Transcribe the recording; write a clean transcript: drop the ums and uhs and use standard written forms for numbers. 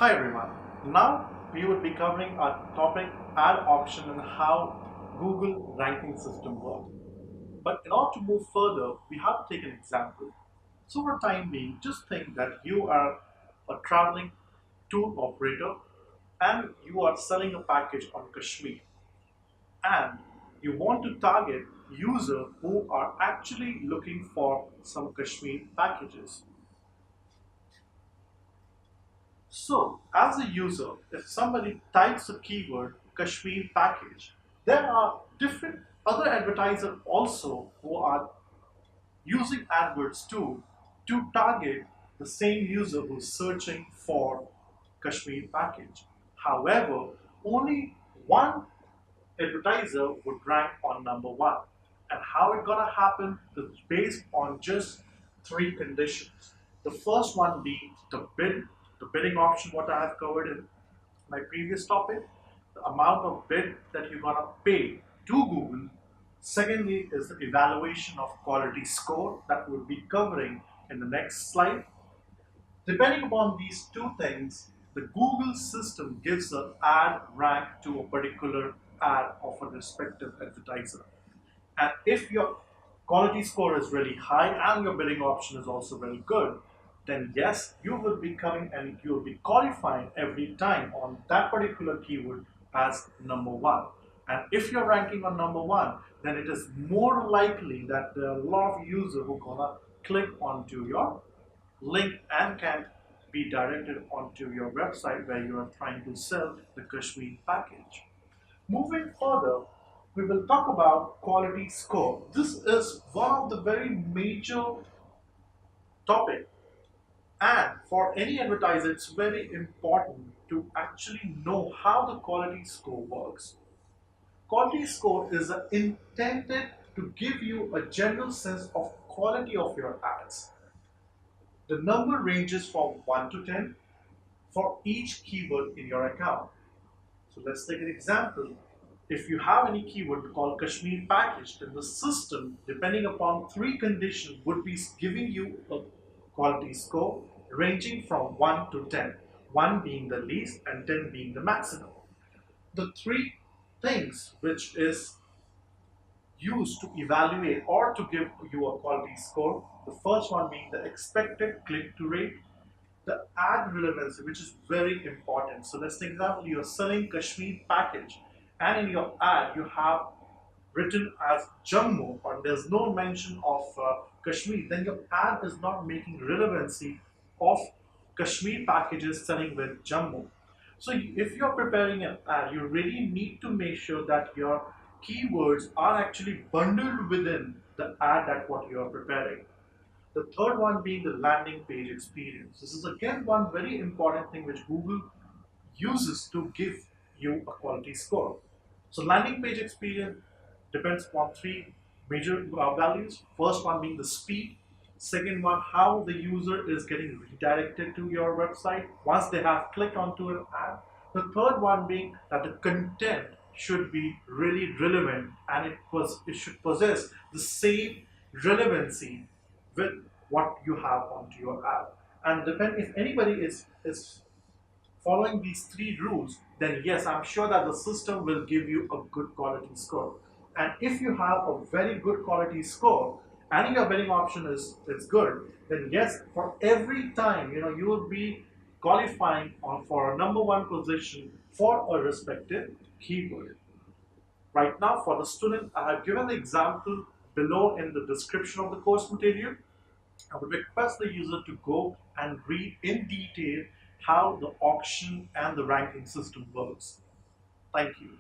Hi everyone. Now we would be covering our topic ad option and how Google ranking system works. But in order to move further, we have to take an example. So for time being, just think that you are a traveling tour operator and you are selling a package on Kashmir and you want to target users who are actually looking for some Kashmir packages. So, as a user, if somebody types the keyword Kashmir package, there are different other advertisers also who are using AdWords too to target the same user who's searching for Kashmir package. However, only one advertiser would rank on number one. And how it gonna happen is based on just three conditions. The first one being the bidding option, what I have covered in my previous topic, the amount of bid that you're gonna pay to Google. Secondly is the evaluation of quality score that we'll be covering in the next slide. Depending upon these two things, the Google system gives an ad rank to a particular ad of a respective advertiser. And if your quality score is really high and your bidding option is also very good, then yes, you will be coming and you will be qualifying every time on that particular keyword as number one. And if you're ranking on number one, then it is more likely that there are a lot of users who are gonna click onto your link and can be directed onto your website where you are trying to sell the Kashmir package. Moving further, we will talk about quality score. This is one of the very major topic, and for any advertiser it's very important to actually know how the quality score works. Quality score is intended to give you a general sense of quality of your ads. The number ranges from 1 to 10 for each keyword in your account. So let's take an example. If you have any keyword called Kashmir package, then the system, depending upon three conditions, would be giving you a quality score ranging from 1 to 10, 1 being the least and 10 being the maximum. The three things which is used to evaluate or to give you a quality score, the first one being the expected click-to rate, the ad relevancy, which is very important. So let's take example, you're selling Kashmir package and in your ad you have written as Jammu or there's no mention of Kashmir, then your ad is not making relevancy of Kashmir packages selling with Jammu. So if you're preparing an ad, you really need to make sure that your keywords are actually bundled within the ad that what you are preparing. The third one being the landing page experience. This is again one very important thing which Google uses to give you a quality score. So landing page experience depends upon three major values. First one being the speed. Second one, how the user is getting redirected to your website once they have clicked onto an ad. The third one being that the content should be really relevant and it should possess the same relevancy with what you have onto your ad. And depend if anybody is following these three rules, then yes, I'm sure that the system will give you a good quality score. And if you have a very good quality score and your bidding option is good, then yes, for every time you will be qualifying on for a number one position for a respective keyword. Right now, for the student, I have given the example below in the description of the course material. I would request the user to go and read in detail how the auction and the ranking system works. Thank you.